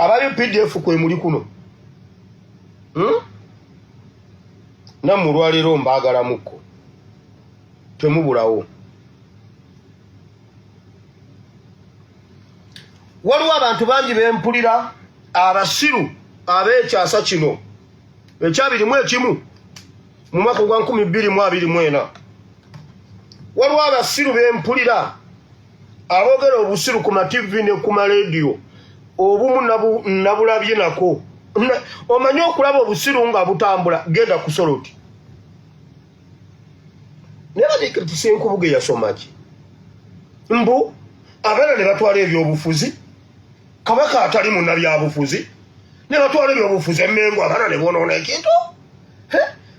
abali PDF kwe muli kuno nammwe olwaleero mbaagala mukko temubulawo. Waliwo abantu bangi bempulira abasiru ab'ekyasa kino ekya21 mu mwaka gwa 2024. Waliwo abasiru bempulira aboogera obusiru ku mativi ne ku malediyo obumu nabulabye nako. Omanyi okulaba obusiru nga butambula genda ku Soroti. Nebadikira Senkubuge yasoma ki? Mbu abaana ne batwala ebyobufuzi, Kabaka atali munnabyabufuzi ne batwala ebyobufuzi Emmengo abaana ne bonoona ekintu.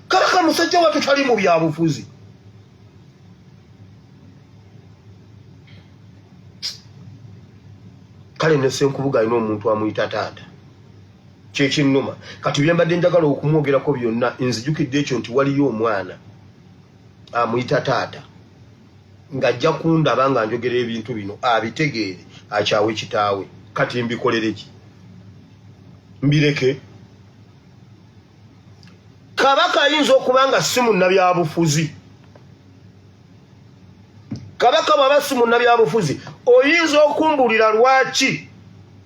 Kabaka musajja wattu tali mu byabufuzi. Kale ne Senkubuge alina omuntu amuyita taata. Kyekinnuma kati bye mbadde njagala okumwogerako byonna nzijukidde ekyo nti waliyo omwana amuyita taata ng'ajja kundaba nga njogera ebintu bino abitegeere akyawe kitaawe. Kati mbikolere ki? Mbireke? Kabaka ayinza okuba nga si munnabyabufuzi. Kabaka bw'aba si munnabyabufuzi oyinza okumbulira lwaki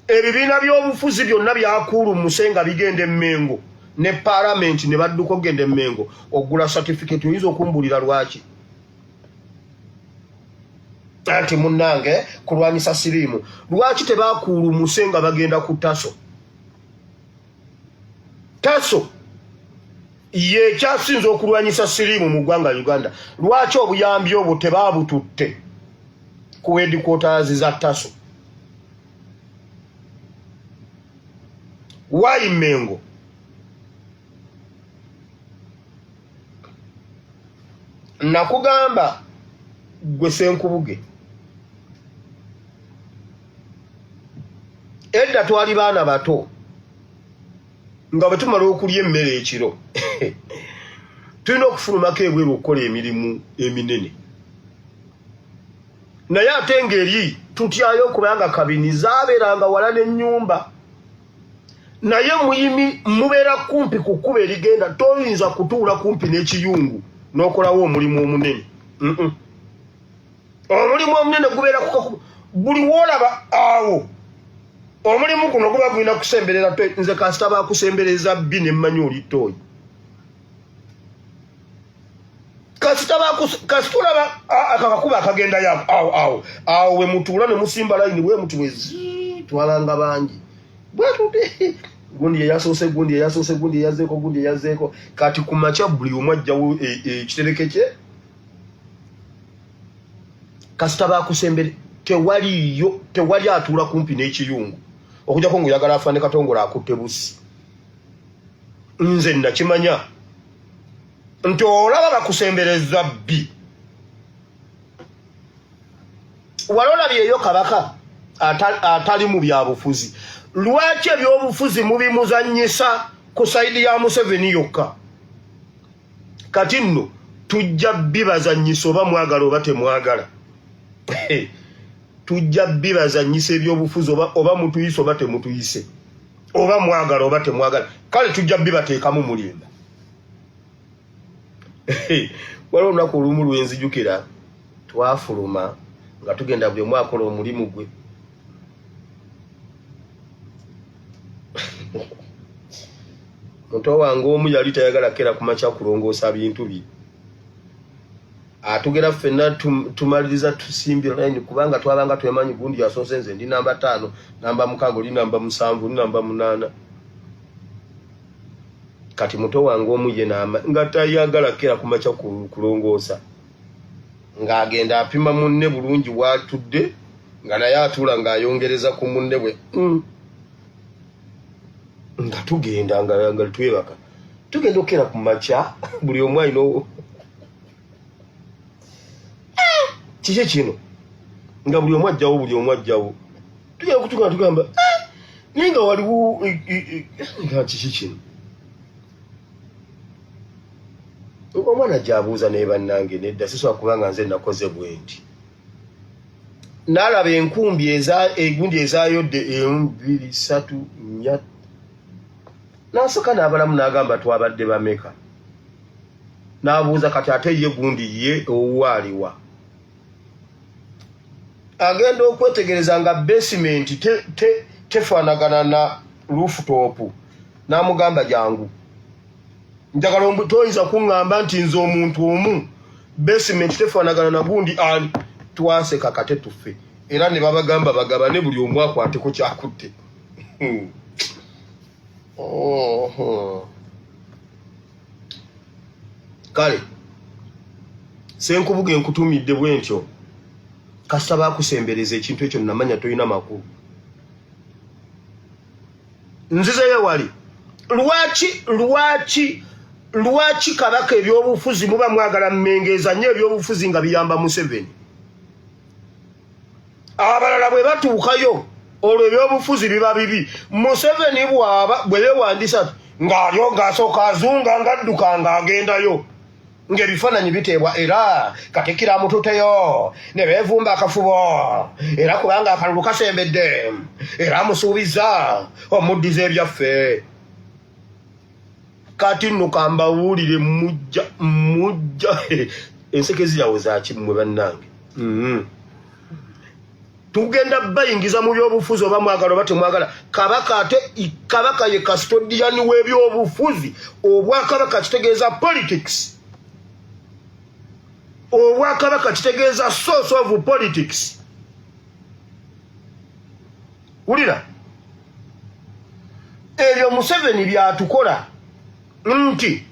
ebibiina by'obufuzi byonna byakuulumuse nga bigenda Emmengo ne Parliament ne badduka okugenda Emmengo ogula certificate. Oyinza okumbulira lwaki? Anti munnange kulwanyisa siriimu. Lwaki tebakuulumuse nga bagenda ku Taso? Taso ye kyasinza okulwanyisa siriimu mu ggwanga Uganda. Lwaki obuyambi obwo tebabututte ku headquarters za Taso? Why Mengo? Nakugamba gwe Senkubuge edda twali baana bato nga bwe tumala okulya emmere ekiro tulina okufulumako ebweru okukola emirimu eminene. Naye ate ng'eri tutyayo kubanga kabini zaabeeranga wala n'ennyumba. Naye muyimi mubeera kumpi ku kkubo erigenda, toyinza kutuula kumpi n'ekiyungu n'okolawo omulimu omunene. Omulimu omunene gubeera ku buli woolaba awo. Omulimu guno guba gulina kusemberera. Nze kasita baakusembereza bbi ne mmanyi oli ttooyi. Kasita olaba akakakuba akagenda awo we mutuula ne musimba layini bwe muti wezi twalanga bangi. Bwatudde gundi yasoose gundi yasoose gundi yazeeko gundi yazeeko. Kati ku makya buli omu ajjawo ekitereke kye. Kasita baakusembere tewali atuula kumpi n'ekiyungu okujjako ng'oyagala afaane Katongola akutte busi. Nze nakimanya nti olaba bakusembereza bbi. Wali olabyeyo Kabaka atali mu byabufuzi. Lwaki ebyobufuzi mubimuzannyisa ku sayidi ya Museveni yokka? Kati nno tujja bibazannyisa oba mwagala oba temwagala. Tujja bibazannyisa ebyobufuzi oba mutuyise oba temutuyise, oba mwagala oba temwagala. Kale tujja bibateekamu mulimba. Waliwo olunaku olumu lwenzijukira twafuluma nga tugenda buli omu akola omulimu gwe. Muto wange omu yali tayagala kera kumakya kulongoosa bintu bye. Atugera ffenna tumaliriza tusimbye line kubanga twabanga twemanyi gundi yasoose nze ndi namba 5, namba 6, oli namba 7, oli namba 8. Kati muto wange omu ye nga tayagala kera kumakya kulongoosa. Ng'agenda apima munne bulungi bw'atudde nga naye atuula ng'ayongereza ku munne bwe. Nga tugenda nga twebaka. Tugenda okera ku makya buli omu alina kiki kino nga buli omu ajjawo. Tugenda kutuka tugamba naye nga waliwo nga kiki kino. Omwana gy'abuuza naye bannange nedda sisobola kubanga nze nakoze bwe nti. nalaba enkumbi egundi ezayodde 1 2 3 4 nasooka n'abalamu n'agamba twabadde bameka n'abuuza kati ate ye gundi ye owaliwa agenda okwetegereza nga basement tefaanagana na rooftop n'amugamba jangu njagala toyinza kuŋŋamba nti nze omuntu omu basement tefaanagana na gundi ani twaseka kate tuffe era ne babagamba bagabane buli omu akwateko kyakutte kale senkubuga enkutumidde bwentyo kasita bakusembereza ekintu ekyo namanya toyina makulu nzizeyo wali lwaki kabaka ebyobufuzi muba mwagala mmengeeza nnyo ebyobufuzi nga biyamba Museveni abalala bwe batuukayo olwo ebyobufuzi biba bibi Museveni bwe beewandisa ng'alyo ng'asooka azunga ng'adduka ng'agendayo ng'ebifaananyi biteebwa era Katikkiro amututeyo ne beevumba akafubo era kubanga akalulu kasembedde era amusuubiza omuddiza ebyaffe kati nno kambawulire mujja enseke ziyawo zakimmwe bannange tugenda bayingiza mu byobufuzi oba mwagala oba temwagala kabaka ye custodian w'ebyobufuzi obwakabaka kitegeeza politics obwakabaka kitegeeza source of politics wulira ebyo Museveni byatukola nti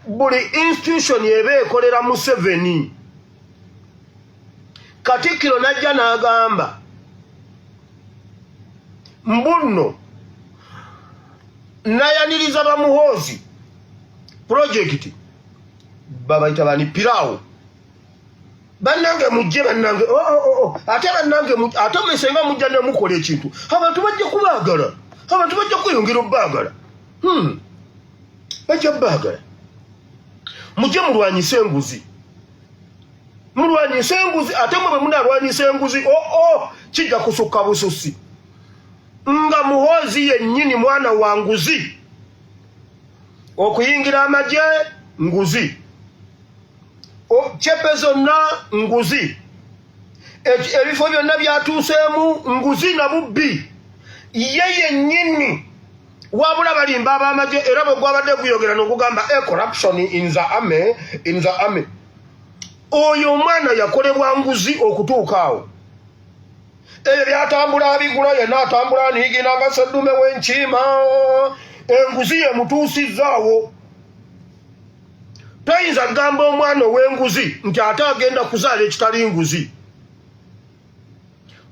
buli institution eba ekolera Museveni Katikkiro najja n'agamba mbunno nayaniriza bamuhoozi project babayita bani pirawo bannange mujje bannange ate bannange ate mwesenga mujja ne mukola ekintu abantu bajja kubaagala abantu bajja kweyongera obbaagala bajja baagala mujje mulwanyise enguzi ate mwe munalwanyisa enguzi kijja kusukka bususi nga muhoozi yennyini mwana wa nguzi okuyingira amagye nguzi cepe zonna nguzi ebifo byonna byatuuseemu nguzi na bubbi ye yennyini wabula balimba ab'amagye era bwe gwabadde guyogera n'okugamba corruption in the army oyo omwana yakolebwa nguzi okutuuka awo ebyo byatambula abigula yenna atambula niigina nga seddume w'enkiima enguzi yemutuusizaawo toyinza kugamba omwana ow'enguzi nti ate agenda kuzaala ekitali nguzi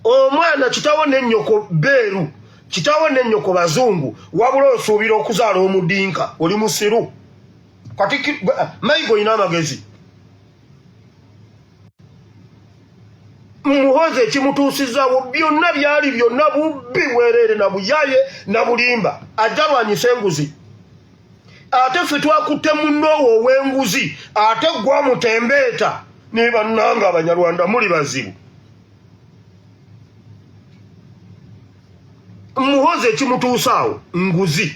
omwana kitawo n'ennyoko beeru kitawo n'ennyoko bazungu wabula osuubira okuzaala omudinka oli musiru kati mayigo oyina amagezi muhoozi ekimutuusizaawo byonna byali byonna bubbi bwereere na buyaye na bulimba ajja lwanyisa enguzi ate ffe twakutte munnoowo ow'enguzi ate gwamutembeeta ne bannanga abanyarwanda muli bazibu muhoozi ekimutuusaawo nguzi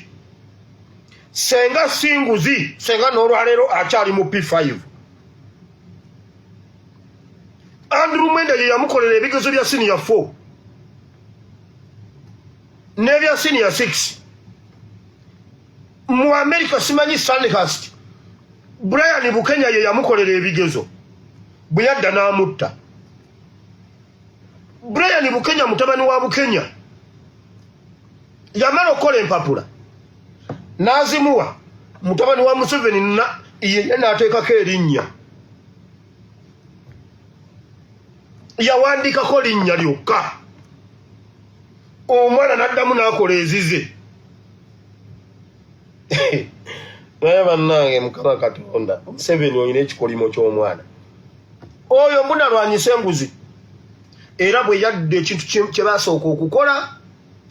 senga si nguzi senga n'olwaleero akyali mu P5 Andrew Mwenda ye yamukolera ebigezo bya senior 4 n'ebya senior 6 mu America simanyi Sandhurst Brian Bukenya ye yamukolera ebigezo bwe yadda n'amutta Brian Bukenya mutabani wa Bukenya yamala okukola empapula n'azimuwa mutabani wa Museveni ye n'ateekako erinnya yawandikako linnya lyokka omwana n'addamu n'akola ezize naye bannange Mukama Katonda Museveni olina ekikolimo ky'omwana oyo mbunalwanyisa enguzi era bwe yadde ekintu kye baasooka okukola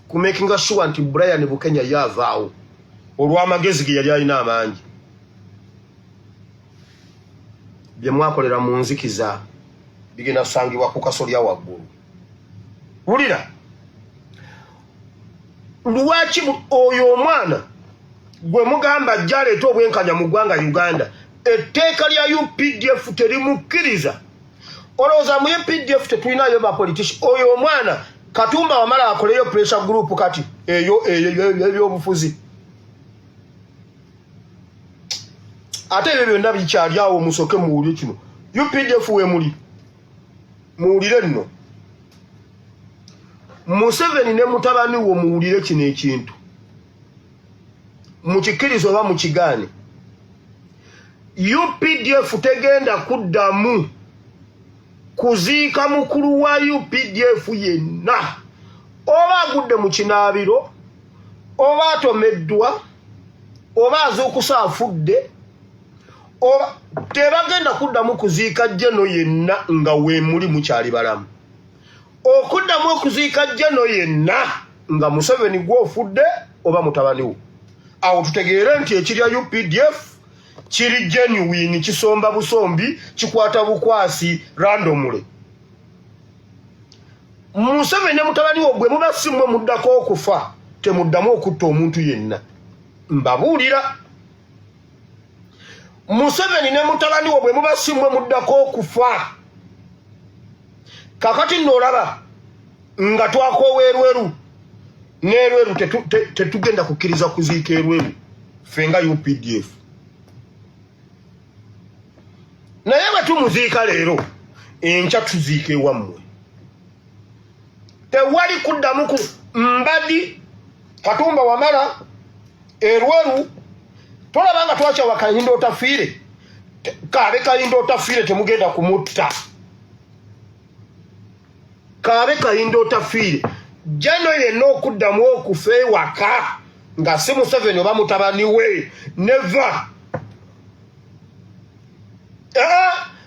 ku making sure nti Brian Bukenya yaavaawo olw'amagezi ge yali alina amangi bye mwakolera mu nzikiza bigenda sangibwa ku kasolya waggulu. Wulira, lwaki oyo omwana gwe mugamba ajja aleeta obwenkanya mu ggwanga Uganda, etteeka lya UPDF terimukkiriza? Olowooza mu UPDF tetulinayo bapolitician? Oyo omwana Katumba Wamala akoleyo pressure group kati eyo ebyobufuzi. Ate ebyo byonna bikyali awo, musoke muwulire kino. UPDF we muli muwulire nno. Museveni ne mutabani wo muwulire kino ekintu, mukikkiriza oba mukigaane. UPDF tegenda kuddamu kuziika mukulu wa UPDF yenna, oba agudde mu kinaabiro, oba atomeddwa, oba azuukusa afudde, oba tebagenda kuddamu kuziika jjeno yenna nga we muli mukyali balamu. Okuddamu okuziika jjeno yenna nga Museveni gw'ofudde oba mutabani wo. Awo tutegeere nti ekirya UPDF kiri genuine, kisomba busombi, kikwata bukwasi randomly. Museveni ne mutabani wo gwe muba simmwe muddako okufa, temuddamu okutta omuntu yenna. Mbabuulira, Museveni ne mutabani wo bwe muba simmwe muddako okufa. Kakati n'olaba nga twakoowa Erweru, n'Erweru tetugenda kukkiriza kuziika Erweru ffe nga UPDF. Naye bwe tumuziika leero, enkya tuziika ewammwe. Tewali kuddamu ku Mbadi, Katumba Wamala, Erweru. Tolaba nga twakyawa Kayindo otafiire. Kaabe Kayindo otafiire temugenda kumutta. Kaabe Kayindo otafiire. Jeno yenna okuddamu okufa ewaka nga si Museveni oba mutabani we. Never.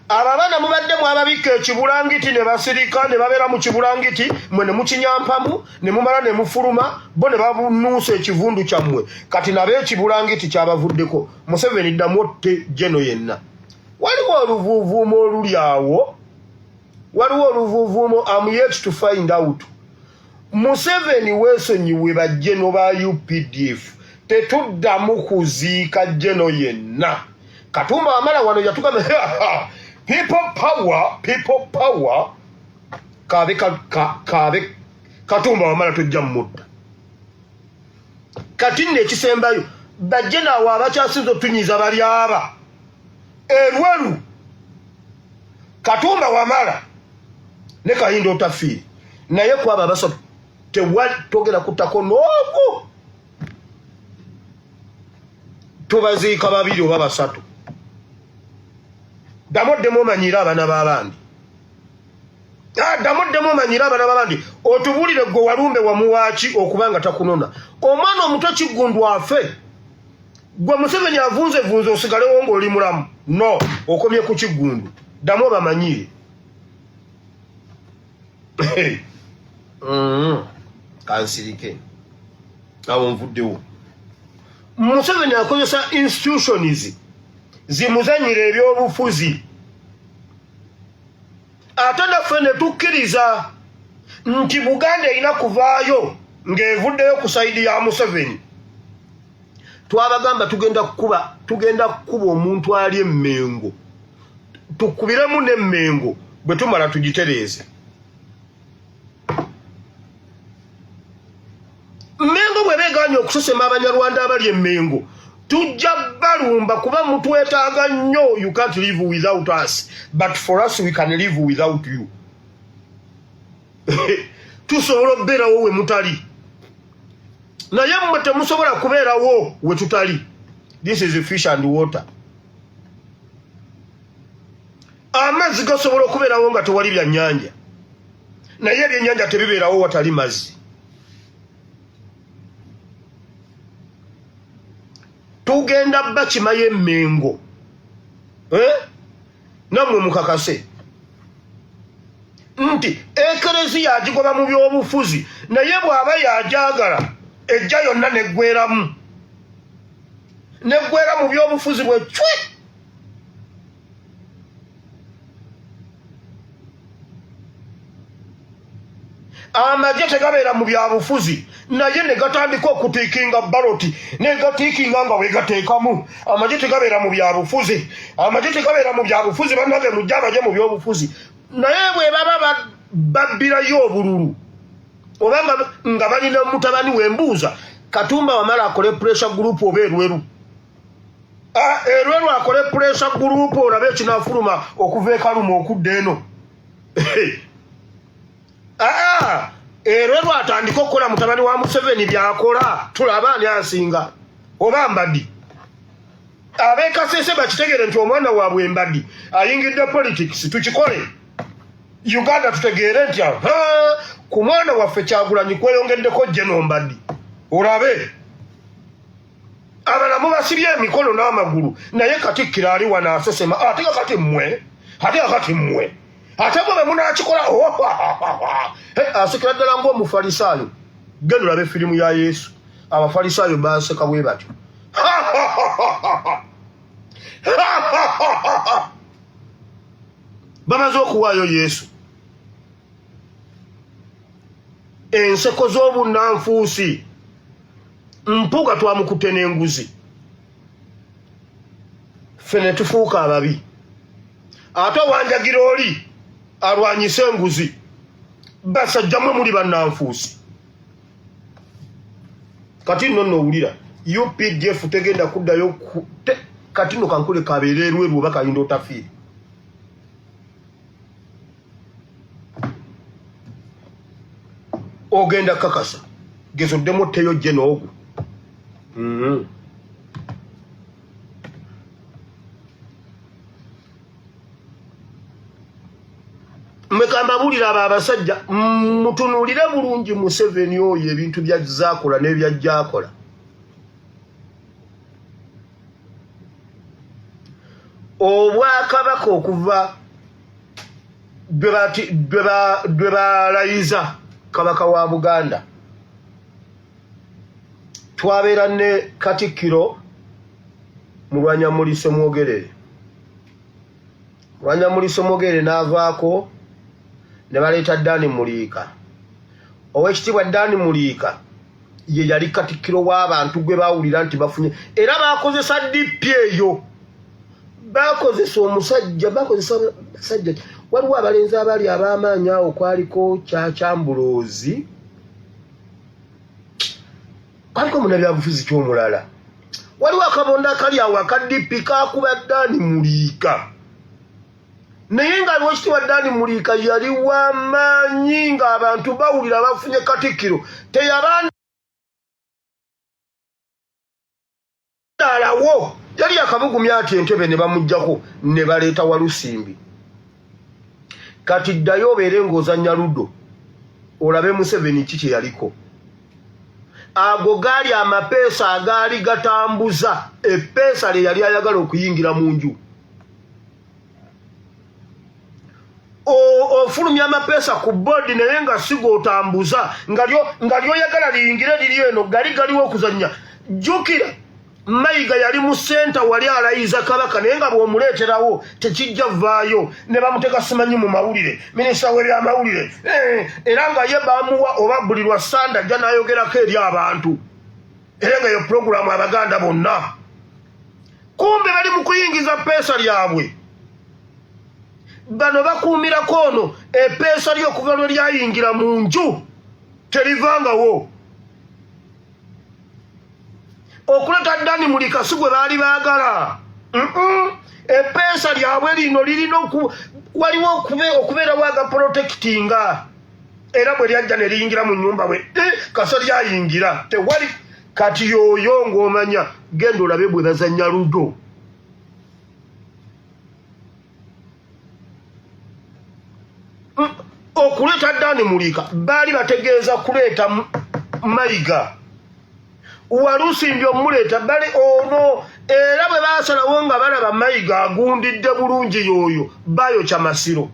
Abaana mubadde mwababika ekibulangiti ne basirika ne babeera mu kibulangiti, mwe ne mukinyampamu ne mumala ne mufuluma, bo ne babunuusa ekivundu kyammwe. Kati nabe ekibulangiti kyabavuddeko. Museveni ddamu otte jeno yenna. Waliwo oluvuuvuumo oluli awo. Waliwo oluvuuvuumo, I'm yet to find out. Museveni weesonyiwe bajjeno ba UPDF. Tetuddamu kuziika jeno yenna. Katumba Wamala wano yatugamba people power. Kaabe Katumba Wamala tujja mudda. Kati nno ekisembayo, bajje naawe abakyasinza otunyiza bali aba. Erweru, Katumba Wamala ne Kayindo otafiire. Naye kwaba abasatu tewali togera kuttako n'omu. Tubaziika babiri oba basatu. Damoddemu omanyira abaana b'abandi. Damoddemu omanyira abaana b'abandi. Otubuulire gwe Walumbe wamuwaaki okubanga takunona. Omwana omuto Kiggundu afe. Gwe Museveni avunze osigalewo ng'oli mulamu. No, okomye ku Kiggundu. Ddamu obamanyire. Kansirike. Awo nvuddewo. Museveni akozesa institutions zimuzanyira ebyobufuzi. Ate naffe ne tukkiriza nti Buganda erina kuvaayo ng'evuddeyo ku sayidi ya Museveni. Twabagamba tugenda kukuba omuntu ali emmengo. Tukubiremu n'emmengo bwe tumala tugitereeze. Mmengo bwe beeganye okusesema Abanyarwanda abali emmengo, tujja balumba kuba mutwetaaga nnyo. You can't live without us, but for us we can live without you. Tusobola okubeerawo we mutali, naye mmwe temusobola kubeerawo we tutali. This is fish and water. Amazzi gasobola okubeerawo nga tewali byannyanja, naye ebyennyanja tebibeerawo watali mazzi. Tugenda bakima y'emmengo. Nammwe mukakase nti Eklezia agigoba mu byobufuzi, naye bw'aba yajagala ejja yonna neggweramu mu byobufuzi bwe cwe. amagye tegabeera mu byabufuzi naye ne gatandika okutiikinga baloti ne gatiikinga nga we gateekamu. Amagye tegabeera mu byabufuzi, amagye tegabeera mu byabufuzi, bannange mujje amagye mu byobufuzi. Naye bwe baba babbirayo obululu oba nga balina mutabani w'embuuza, Katumba wamala akole pressure group oba Erweru. Erweru akole pressure group olabe ekinaafuluma okuva e Kaluma okudda eno. Erweru atandika okukola mutabani wa Museveni byakola, tulaba ani asinga oba Mbaddi. Ab'e Kasese bakitegere nti omwana waabwe Mbaddi ayingidde politics, tukikole. Uganda tutegeere nti ku mwana waffe Kyagulanyi kweyongeddeko General Mbaddi. Olabe abalamu basibye emikono n'amagulu, naye Katikkiro ali wano asesema. Ate kati mmwe ate bwe munakikola asekera ddala ng'Omufalisaayo. Genda olabe firimu ya Yesu, Abafalisaayo baseka bwe batyo. Bamaze okuwaayo Yesu. Enseko z'obunnanfuusi, mpuga twamukutte n'enguzi. Fene tufuuka ababi. Ate wanjagira oli alwanyise enguzi, basajjamwe muli bannanfuusi. Kati nno owulira UPDF tegenda kuddayo kati nno kankule kabeere Erweru oba kayinda otafiire. Ogenda kakasa gezoddemu teyo gye n'ogwo. Mmekamba bulira abo abasajja mutunuulire bulungi Museveni oyo ebintu by'azaakola n'ebyajja akola. Obwakabaka okuva dwe balayiza Kabaka wa Buganda, twabeera ne Katikkiro Mulwanyamuli Ssemwogerere. Mulwanyamuli Ssemwogerere n'avaako ne baleeta Dani Muliika. Oweekitiibwa Dani Muliika ye yali Katikkiro w'abantu gwe baawulira nti bafunye, era baakozesa DP eyo, baakozesa omusajja, baakozesa basajja. Waliwo abalenzi abali ab'amaanyi awo, kwaliko Kyambuloozi, kwaliko munnabyabufuzi ky'omulala, waliwo akabonda akali awo aka DP kaakuba Dani Muliika. Naye nga Oweekitiibwa Dani Muliika yali w'amaanyi ng'abantu bawulira bafunye Katikkiro, teyabandalawo, yali yakabugumya ati entebe ne bamuggyako ne baleeta Walusimbi. Kati ddayo obeere ng'ozannya ludo olabe Museveni ki kye yaliko. Ago gaali amapeesa agaali gatambuza eppeesa lye yali ayagala okuyingira mu nju. Ofulumya amapeesa ku boodi naye nga si g'otambuza nga lyoyagala liyingire liri eno galiwo okuzannya. Jjukira Mayiga yali mu senta wali alayiza Kabaka, naye nga bw'omuleeterawo tekijja vaayo, ne bamuteeka simanyi mu mawulire, minisita w'ebyamawulire, era nga ye baamuwa oba buli lwa Sanda ajja n'ayogerako eri abantu, era nga eyo pulogulaamu Abaganda bonna. Kumbe bali mu kuyingiza ppeesa lyabwe. Bano bakuumirako ono eppeesa ly'okuva lwe lyayingira mu nju terivangawo. Okuleta Dani Muliika si gwe baali baagala. Eppeesa lyabwe lino lirina waliwo okubeerawo agaprotectinga, era bwe lyajja ne liyingira mu nnyumba bwe kasa lyayingira tewali. Kati yooyo ng'omanya, genda olabe bwe bazannya ludo. Okuleeta Dani Muliika baali bategeeza kuleeta Mayiga, Walusimbi omuleeta bali ono, era bwe baasalawo nga balaba Mayiga agundidde bulungi y'oyo bayokya Masiro,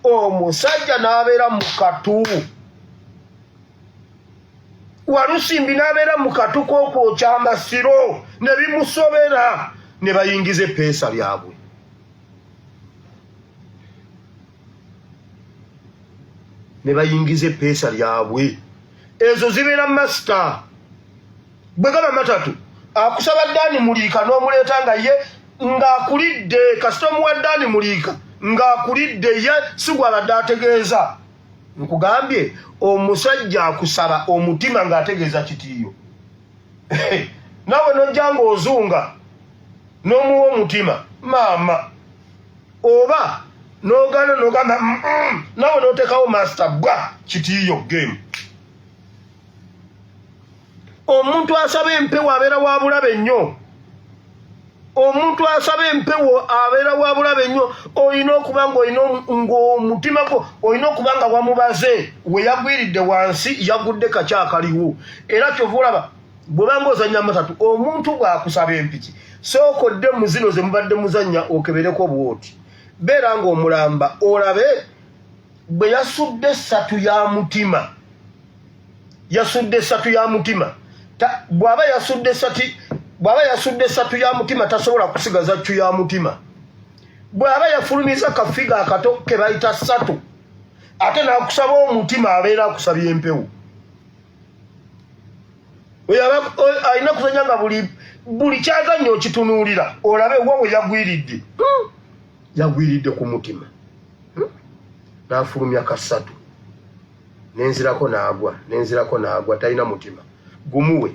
omusajja n'abeera mu katu, Walusimbi n'abeera mu katu k'okwokya Masiro, ne bimusobera ne bayingiza eppeesa lyabwe. ne bayingiza eppeesa lyabwe ezo zibeera master bwe gaba matatu akusaba Dani Muliika n'omuleeta nga ye ng'akulidde kasita omuwa Dani Muliika ng'akulidde ye si gwabadde ategeeza nkugambye omusajja akusaba omutima ng'ategeeza kitiiyo nawe nojja ng'ozunga n'omuwa omutima maama oba n'ogana n'ogamba nawe n'oteekawo master bwa kitiiyo game omuntu asaba empewo abeera wa bulabe nnyo omuntu asaba empewo abeera wa bulabe nnyo olina okuba ng'omutima gwo olina okuba nga wamubaze we yagwiridde wansi yagudde kakyakaliwo era kyova olaba bwebanga ozannya matatu omuntu bw'akusaba empiki sookodde mu zino ze mubadde muzannya okebereko bwoti beera ng'omulamba olabe bwe yasudde essatu ya mutima bw'aba yasudde essatu ya mutima tasobola kusigaza ccu ya mutima bw'aba yafulumiza kafiga akato ke bayita ssatu ate n'akusaba omutima abeera akusabye empewo alina kuzanya nga buli kyazannya okitunuulira olabe wawe yagwiridde ku mutima n'afulumya kassatu nenzirako n'agwa talina mutima gumuwe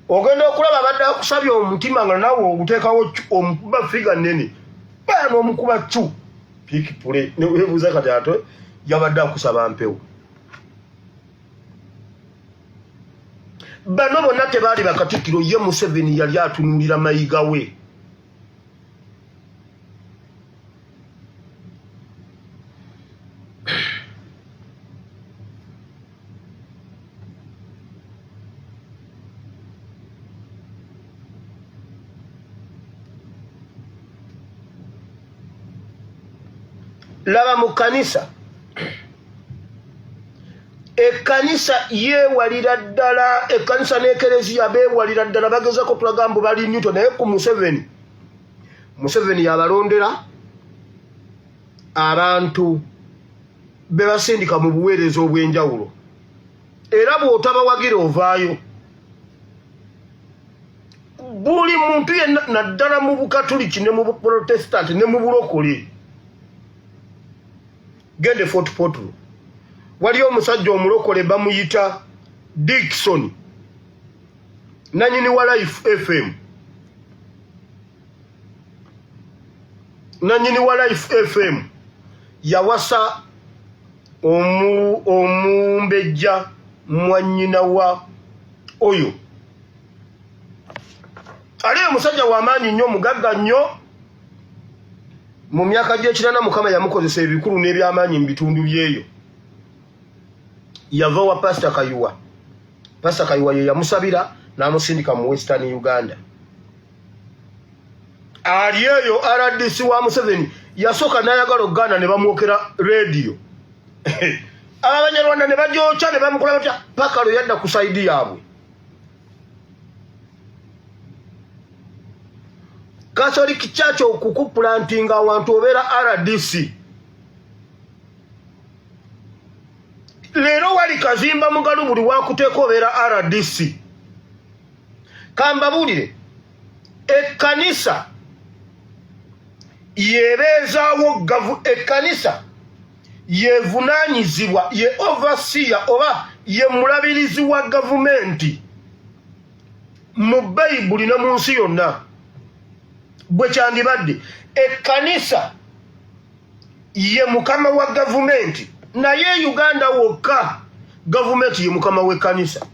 ogenda okulaba abadde akusabye omutima nga nawe oguteekawo omukuba figa nene baa n'omukuba ccu pikipule newebuuza kati ate yabadde akusaba mpewo bano bonna tebaali bakatikkiro ye Museveni yali atunuulira mayiga we laba mu kanisa ekkanisa yeewalira ddala ekkanisa n'ekereziya beewalira ddala bagezako tulagambo bali Newton naye ku Museveni yabalondera abantu be basindika mu buweereza obw'enjawulo era bw'otabawagira ovaayo buli muntu yenna naddala mu bukatuliki ne mu buprotestanti ne mu bulokole gende Fort Portal waliyo omusajja omulokole bamuyita Dickson nanyini wa Life FM yawasa omumbejja mwanyina wa oyo ali omusajja w'amaanyi nnyo omugagga nnyo mu myaka gy'ekirana Mukama yamukozesa ebikulu n'ebyamaanyi mu bitundu byeyo yava wa Pastor Kayuwa ye yamusabira n'amusindika mu Western Uganda ali eyo RDC wa Museveni yasooka n'ayagala okugaana ne bamwokera radio abanyarwanda ne bajooca ne bamukola batya paka lwe yadda ku saidi yaabwe Catholic Church okukuplantinga awantu obeera RDC leero wali kazimba mugalu buli wakuteeka obeera RDC kambabulire ekkanisa yebeezaawo ekkanisa yevunaanyizibwa ye overseer oba ye mulabirizi wa gavumenti mu Bayibuli ne mu nsi yonna bwe kyandibadde ekkanisa ye mukama wa gavumenti naye Uganda wokka gavumenti ye mukama w'ekkanisa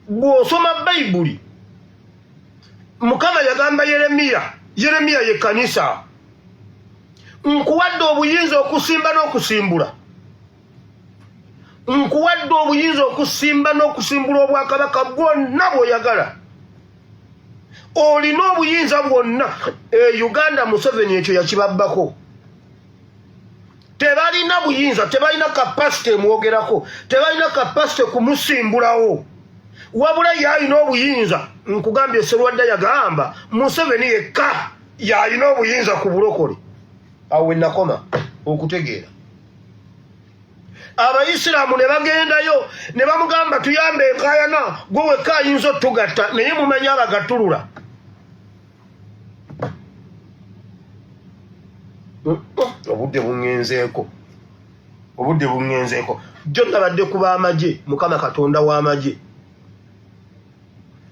bw'osoma Bayibuli Mukama yagamba Yeremiya ye kkanisa nkuwadde obuyinza okusimba n'okusimbula nkuwadde obuyinza okusimba n'okusimbula obwakabaka bwonna bw'oyagala olina obuyinza bwonna Uganda Museveni ekyo yakibabbako tebalina buyinza tebalina kapasite emwogerako tebalina kapasite kumusimbulawo wabula yalina obuyinza nkugambye Sserwadda yagamba Museveni yekka yalina obuyinza ku bulokole. Awo we nakoma okutegeera. Abayisiraamu ne bagendayo ne bamugamba tuyambe enkayana gwe wekka ayinza otugatta naye mumanyi abagattulula. Obudde bungenzeeko. Jjo nabadde ku b'amagye, Mukama Katonda w'amagye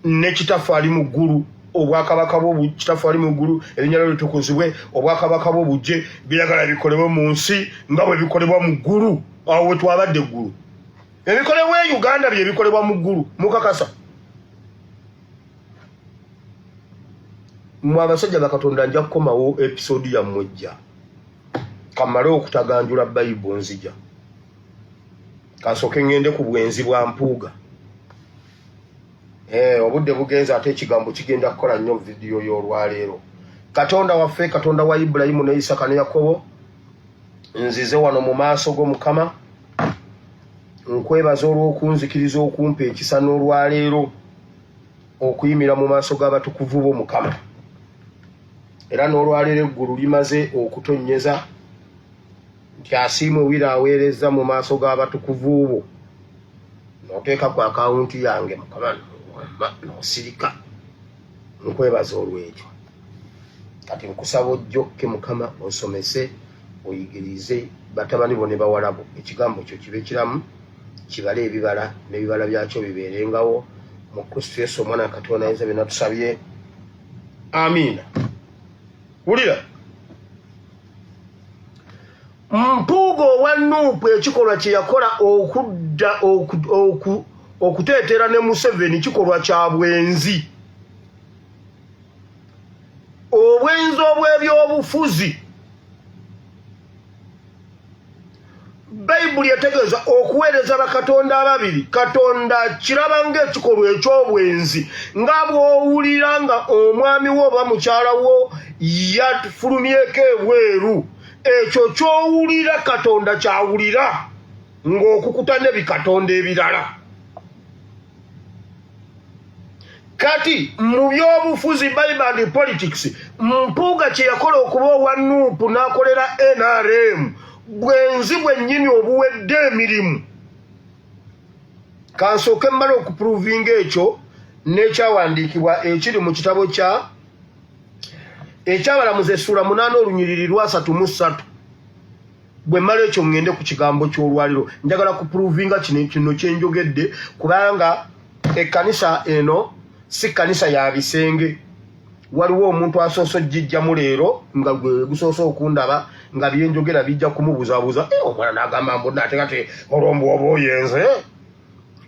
ne kitaffe ali mu ggulu, obwakabaka kitaffe ali mu ggulu, erinnya lye litukuzibwe, obwakabaka bw'obujje byagala bikolebwe mu nsi nga bwe bikolebwa mu ggulu. Awo we twabadde eggulu. Ebikolebwa e Uganda bye bikolebwa mu ggulu, mukakasa. Mwe abasajja bakatonda nja kukomawo episode ya mwejja. Kamale okutaganjula Bayibuli nzija. Kasoke ngende ku bwenzi bwa mpuuga. Obudde bugenza ate ekigambo kigenda kukola nnyo video y'olwaleero. Katonda waffe, Katonda wa Ibulayimu ne Isaka ne Yakobo, nzize wano mu maaso go Mukama, nkwebaza olw'okunzikiriza okumpa ekisa n'olwaleero okuyimira mu maaso g'abatukuvu bo Mukama. Era n'olwaleero eggulu limaze okutonnyeza nti asiimwe wira aweereza mu maaso g'abatukuvu bo. N'oteeka ku akawunti yange Mukama n'osirika. Nkwebaza olw'ekyo. Kati nkusaba ojjokke Mukama osomese, oyigirize batabani bo ne bawala bo. Ekigambo kyo kibe kiramu, kibale ebibala n'ebibala byakyo bibeerengawo mu Kristo Yesu omwana wa Katonda ayinza bye natusabye. Amiina. Wulira. Mpuuga owa Nuupu ekikolwa kye yakola okudda okuteetera ne Museveni kikolwa kya bwenzi. Obwenzi obw'ebyobufuzi. Bayibuli etegeeza okuweereza bakatonda ababiri. Katonda kiraba ng'ekikolwa eky'obwenzi nga bw'owulira nga omwami wo oba mukyala wo yafulumyeko ebweru. Ekyo ky'owulira Katonda kyawulira ng'okukuta ne bikatonda ebirala. Kati mu byobufuzi Bible politics, Mpuuga kye yakola okuba owa Nuupu n'akolera NRM bwenzi bwennyini obuwedde emirimu. Kansooke mmala okupuruvinga ekyo n'ekyawandiikibwa ekiri mu kitabo eky'Abalamuzi essula 8 olunyiriri lwa 33. Bwe mmala ekyo ngende ku kigambo ky'olwaliro. Njagala kupuruvinga kino kye njogedde kubanga ekkanisa eno si kanisa ya bisenge. Waliwo omuntu asoose ojjijjamu leero nga gusoose okundaba nga byenjogera bijja kumubuzabuza. Omwana n'agamba mbu nate kati olwombu oba oyenze.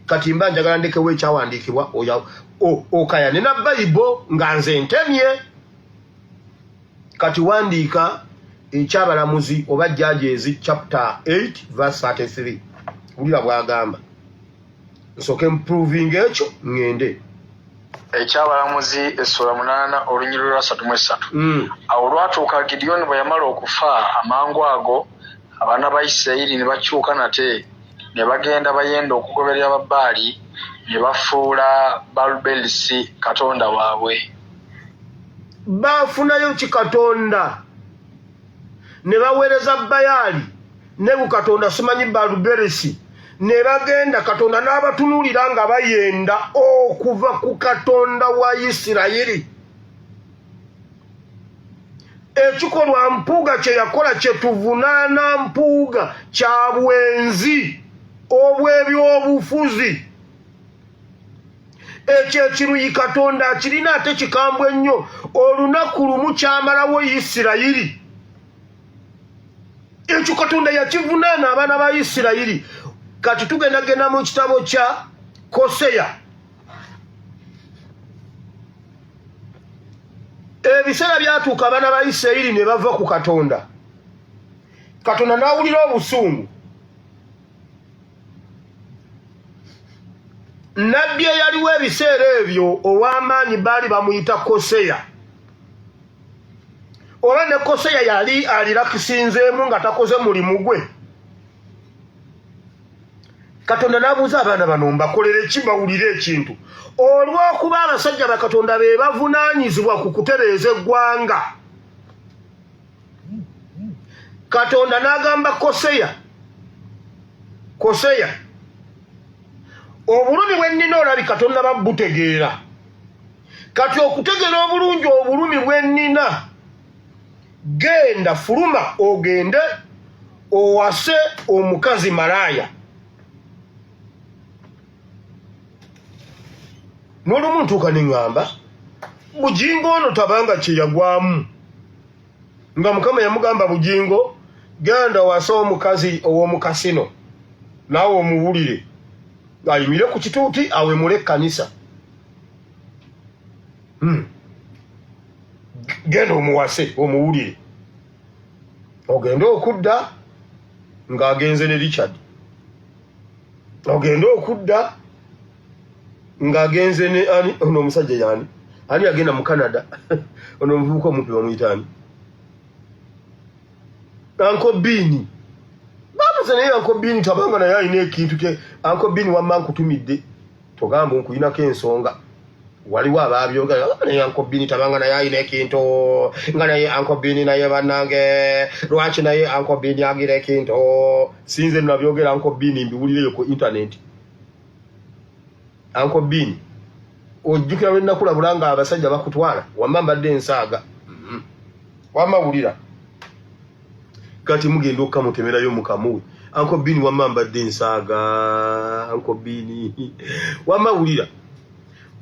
Kati mba njagala ndekewo ekyawandiikibwa okayane na Bayibuli nga nze ntemye. Kati wandiika eky'Abalamuzi oba Judges chapter 8 verse 33. Wulira bw'agamba. Nsooke mproving ekyo ngende. Eky'Abalamuzi essula 8 olunyiriri lwa 33. Awo lwatuuka Gideoni bwe yamala okufa, amangu ago abaana ba Isirayiri ne bakyuka nate ne bagenda bayenda okugoberera Ababaali ne bafuula Balubelisi katonda waabwe. Bafunayo kikatonda ne baweereza Bayaali ne bukatonda simanyi Balubelisi. Ne bagenda Katonda n'abatunuulira nga bayenda okuva ku Katonda wa Isirayiri. Ekikolwa Mpuuga kye yakola kye tuvunaana Mpuuga kya bwenzi obw'ebyobufuzi. Ekyo ekiruyi Katonda akirina ate kikambwe nnyo. Olunaku lumu kyamalawo Isirayiri. Ekyo Katonda yakivunaana abaana ba Isirayiri. Kati tugendagenda mu kitabo kya Koseya. Ebiseera byatuuka abaana ba Isirayiri ne bava ku Katonda. Katonda n'awulira obusungu. Nabbi eyaliwo ebiseera ebyo ow'amaanyi baali bamuyita Koseya. Oba ne Koseya yali alirakisinzeemu nga takoze mulimu gwe. Katonda n'abuuza abaana bano mbakolere ki bawulire ekintu. Olw'okuba abasajja ba Katonda be bavunaanyizibwa ku kutereeza eggwanga. Katonda n'agamba Koseya obulumi bwennina olabi Katonda babutegeera kati okutegeera obulungi obulumi bwennina genda fuluma ogende owase omukazi malaya n'olumu ntuuka neŋŋamba Bujingo ono tabanga kyeyagwamu nga Mukama yamugamba Bujingo genda owase omukazi ow'omukasino naawe omuwulire ayimire ku kituuti awemule ekkanisa genda omuwase omuwulire ogende okudda ng'agenze ne Richard ogende okudda ng'agenze ne ani ono omusajja yani ani agenda mu Canada ono omuvubuka omupi bamuyitaani Uncle Bini bamuze naye Uncle Bini tabanga naye alina ekintu ke Uncle Bini wamma nkutumidde togamba nkuyinako ensonga waliwo abaabyogera naye Uncle Bini tabanga naye alina ekintu nga naye Uncle Bini naye bannange lwaki naye Uncle Bini agira ekintu sinze nabyogera Uncle Bini mbiwulireyo ku internet Uncle Bini ojjukira lwe nakulabula nga abasajja bakutwala wamma mbadde ensaaga wamma wulira kati mugenda okukamutemerayo mukamuwe Uncle Bini wamma mbadde ensaaga Uncle Bini wamma wulira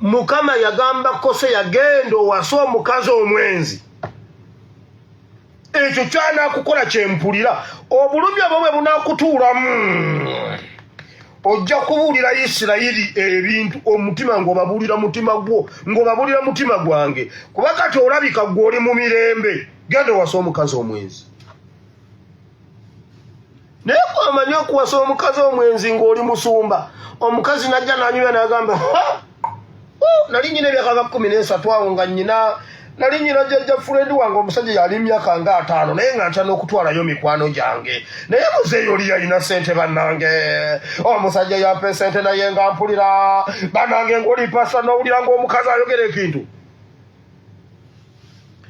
Mukama yagamba Koseya genda owase omukazi omwenzi ekyo kyanakukola kyempulira obulumi obwo bwe bunakutuulamu ojja kubuulira Isirayiri ebintu omutima ng'obabuulira mutima gwo ng'obabuulira mutima gwange kuba kati olabika gwe oli mu mirembe genda owase omukazi omwenzi naye kwamanyi okuwasa omukazi omwenzi ng'oli musumba omukazi najja nanyuya n'agamba nali nyina ebyaka 13 awo nga nyina nali nyina jjajja furendi wange omusajja yali myaka nga 5 naye nga ntya n'okutwalayo mikwano gyange naye muzeeyi oli yalina ssente bannange omusajja yampa esente naye nga mpulira bannange ng'oli pasa n'owulira ng'omukazi ayogera ekintu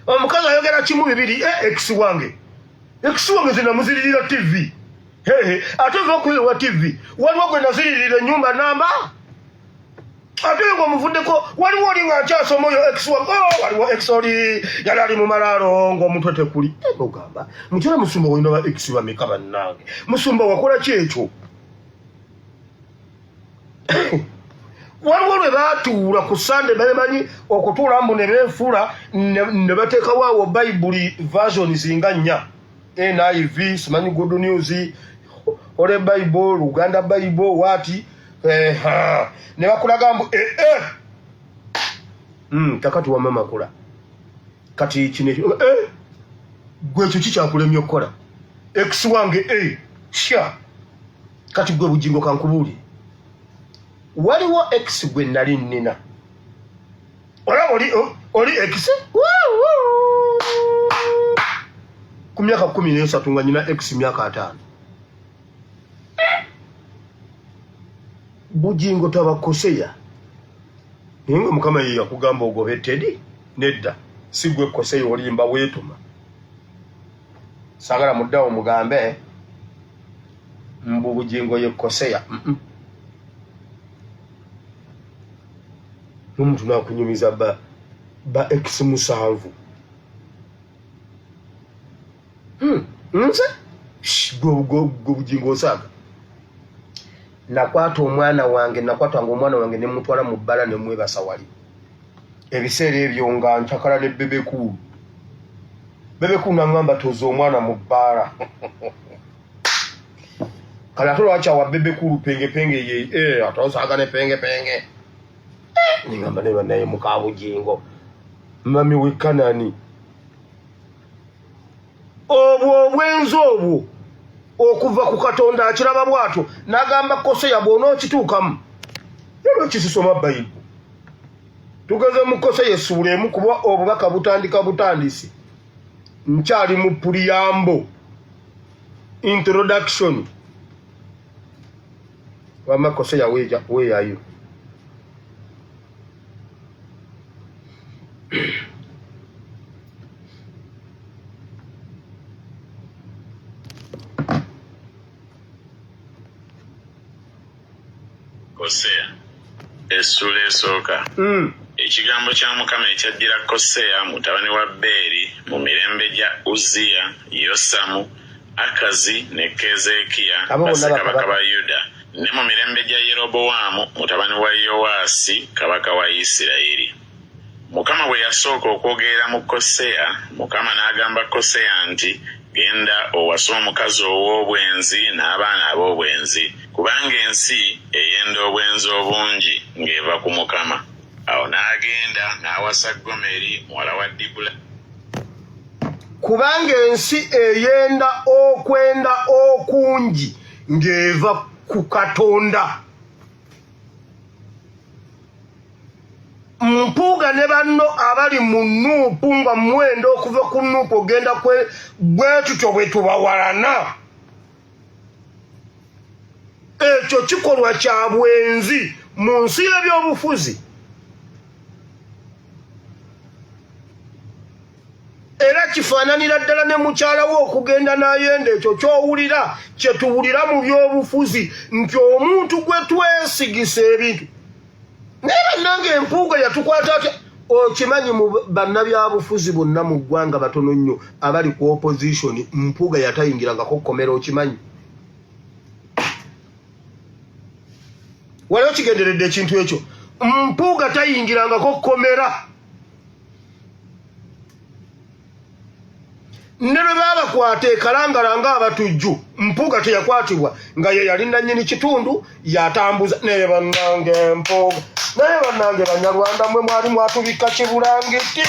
omukazi ayogera kimu bibiri ex wange zinamuziririra TV ate okuyiwa TV waliwo gwe naziririra ennyumba namba ate ngo omuvuddeko waliwo oli nga nkyasoma oyo ex wange waliwo ex oli yali ali mu malaalo ng'omutwe tekuli ogamba mukyala musumba walina ba ex bameka bannange musumba wakola ki ekyo waliwo lwe baatuula ku Sande bamanyi okutuula mbu ne beefuula ne bateekawo awo Bayibuli versions nga 4 NIV simanyi Good News Ole Bible Luganda Bible wati ne bakulaga mbu kakati wa mama kula kati kine gwe ekyo kikyakulemye okukola ex wange sha kati gwe Bujingo kankubuuli waliwo ex gwe nali nnina olaba oli ex ku myaka 13 nga nyina ex myaka 5 Bujingo tabakoseya naye nga Mukama ye yakugamba ogobetedi nedda si gwe Koseya olimba weetuma saagala muddawo mugambe mbu Bujingo ye Koseya n'omuntu n'akunyumiza ba ex 7 nze gwe Bujingo osaaga nakwata omwana wange omwana wange ne mutwala mu bbala ne mwebasa wali ebiseera ebyo nga ntakala ne Bebekulu nangamba toza omwana mu bbala kala ate lwaki awa Bebekulu pengepenge ye atosaaga ne pengepenge ningamba ne banaye muka Bujingo mami we Kanani obwo obwenzi obwo okuva ku Katonda akiraba bwato n'agamba Koseya bw'onookituukamu yalo kisoma Bayibuli tugeze mu Koseya essuula emu kuba obubaka butandika butandisi nkyali mu puliyambo introduction wama Koseya weeyayo Hosea essula esooka. Ekigambo kya Mukama ekyaddira Hosea mutabani wa Beeri mu mirembe gya Uzziya, Yosamu, Akazi ne Keezeekiya bassekabaka ba Yuda, ne mu mirembe gya Yerobowaamu mutabani wa Yowaasi kabaka wa Isirayiri. Mukama bwe yasooka okwogerera mu Hosea, Mukama n'agamba Hosea nti, genda owase omukazi ow'obwenzi n'abaana ab'obwenzi, kubanga ensi eyenda obwenzi obungi ng'eva ku Mukama. Awo n'agenda n'awasa Gomeri muwala wa Dibula. Kubanga ensi eyenda okwenda okungi ng'eva ku Katonda. Mpuuga ne banno abali mu Nuupu nga mwenda okuva ku Nuupu ogenda bwe tutyo bwe tubawalana. Ekyo kikolwa kya bwenzi mu nsi y'ebyobufuzi. Era kifaananira ddala ne mukyala we okugenda n'ayenda ekyo ky'owulira kye tuwulira mu byobufuzi nti omuntu gwe twesigisa ebintu. Naye bannange empuuga yatukwata atya? Okimanyi mu bannabyabufuzi bonna mu ggwanga batono nnyo abali ku opposition, mpuuga yatayingirangako kkomera, okimanyi? Waliwo kigenderedde ekintu ekyo. Mpuuga tayingirangako kkomera. Ne bwe baabakwata ekalangalanga abatujju, mpuuga teyakwatibwa nga ye yali nannyini kitundu yatambuza. Naye bannange empuuga, naye bannange Banyarwanda mwe mwali mwatubikka kibulangiti.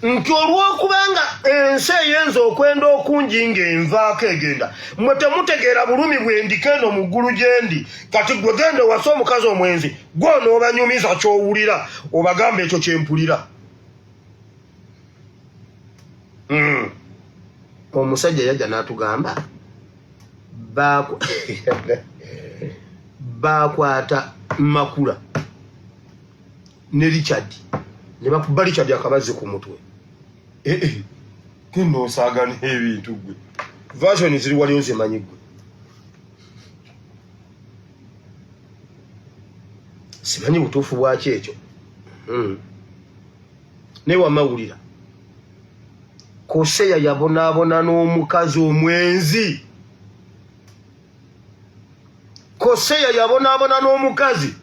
Nti olw'okubanga ensi eyenza okwenda okungi ng'envaako egenda, mwe temutegeera bulumi bwendika eno mu ggulu gye ndi. Kati gwe genda owase omukazi omwenzi, gwe onoobanyumiza ky'owulira obagamba ekyo kye mpulira. Omusajja yajja n'atugamba baakwata Makula ne Richard ne bakuba Richard akabazi ku mutwe. Genda osaagana ebintu gwe. Version ziri waliyo zimanyi gwe. Simanyi butuufu bwaki ekyo. Naye wamawulira Hosea yabonaabona n'omukazi omwenzi. Hosea yabonaabona n'omukazi.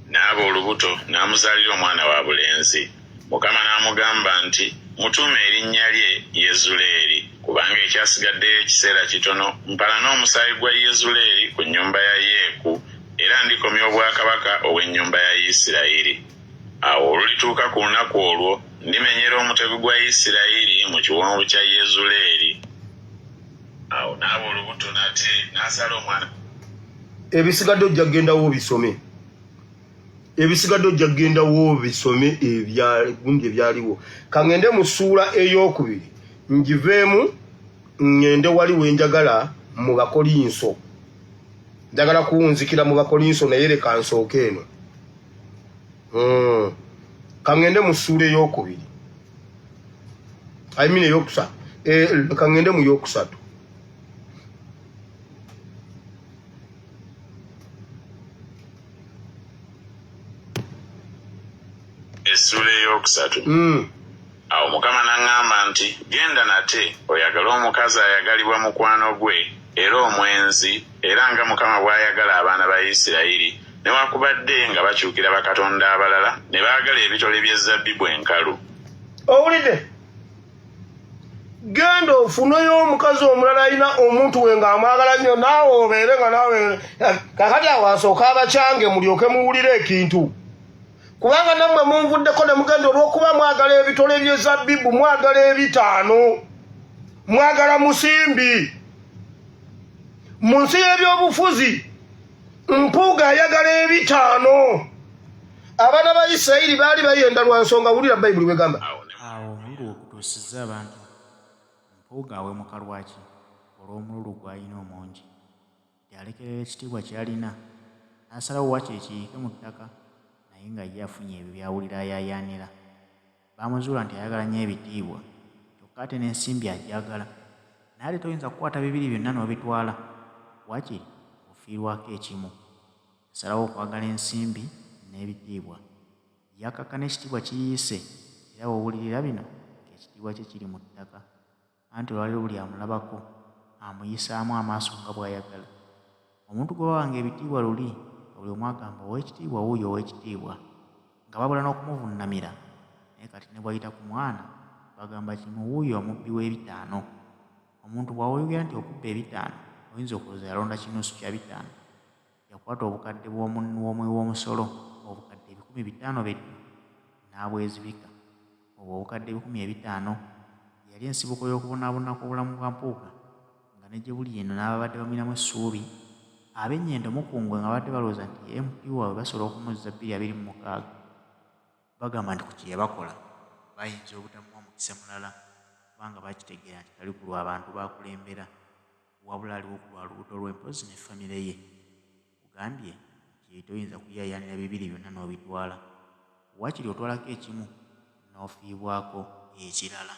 N'aba olubuto n'amuzaalira omwana wa bulenzi. Mukama n'amugamba nti, mutuume erinnya lye Yezuleeri, kubanga ekyasigaddeyo ekiseera kitono mpala n'omusaayi gwa Yezuleeri ku nnyumba ya Yeeku, era ndikomya obwakabaka obw'ennyumba ya Isirayiri. Awo olulituuka ku lunaku olwo ndimenyera omutego gwa Isirayiri mu kiwonvu kya Yezuleeri. Awo n'aba olubuto nate n'azaala omwana. Ebisigadde ojja kgendawo bisome. Ebisigadde ojja kgendawo bisome gundi ebyaliwo. Kangende mu ssuula ey'okubiri ngiveemu ngende wali wenjagala mu Bakolinso. Njagala kuwunzikira mu Bakolinso naye leka nsooke eno. Kangende mu ssuula ey'okubiri. I mean eyokusatu. Kangende mu yokusatu. Essula ey'okusatu. Awo Mukama n'aŋŋamba nti, genda nate oyagale omukazi ayagalibwa mukwano gwe era omwenzi, era nga Mukama bw'ayagala abaana ba Isirayiri, newakubadde nga bakyukira bakatonda abalala ne baagala ebitole by'ezabbibu enkalu. Owulidde? Genda ofuneyo omukazi omulala alina omuntu we ng'amwagala nnyo, naawe obeere nga naawe kakati awo asooka abakyange mulyoke muwulire ekintu. Kubanga nammwe munvuddeko ne mugenda olw'okuba mwagala ebitole by'ezabbibu, mwagala ebitaano, mwagala musimbi. Mu nsi y'ebyobufuzi mpuuga ayagala ebitaano. Abaana ba Isirayiri baali bayenda lwa nsonga, wulira Bayibuli bwegamba. Awo omululu okutuusiza abantu mpuuga awe muka lwaki olw'omululu gw'alina omungi. Yalekerera ekitiibwa ky'alina n'asalawo wakyekiyiike mu ttaka, naye nga ye afunye ebyo byawulira ayaayaanira. Baamuzuula nti ayagala nnyo ebitiibwa, kyokka ate n'ensimbi ajagala. Naye ate toyinza kukwata bibiri byonna n'obitwala, waakiri ofiirwako ekimu. Yasalawo okwagala ensimbi n'ebitiibwa. Yakakka n'ekitiibwa kiyiise, era w'owulirira bino ng'ekitiibwa kye kiri mu ttaka. Anti olwaliro buli amulabako amuyisaamu amaaso nga bw'ayagala. Omuntu gwe bawanga ebitiibwa luli, buli omu agamba ow'ekitiibwa wuuyo ow'ekitiibwa, nga babula n'okumuvunnamira. Naye kati ne bw'ayita ku mwana bagamba kimu, wuuyo omubbi w'ebitaano. Omuntu bw'awoyogera nti okubba ebitaano, oyinza okulowooza yalonda kinusu kya bitaano. Yakwata obukadde w'omusolo obukadde 500 beddu n'abwezibika. Obwo obukadde 500 yali ensibuko y'okubonaabonako obulamu bwa mpuuga, nga ne gye buli eno n'ababadde bamulinamu essuubi. Ab'ennyendo mukungwe nga badde balowooza nti MP waabwe basobola okumuzza 2026. Bagamba nti ku kye yabakola bayinza obutamuwa mukisa mulala, kubanga bakitegeera nti tali ku lw'abantu bakulembera, wabula aliwo ku lwa lubuto lw'empozi ne famire ye. Kugambye kye toyinza kuyaayaanira bibiri byonna n'obitwala, waakiri otwalako ekimu n'ofiibwako ekirala.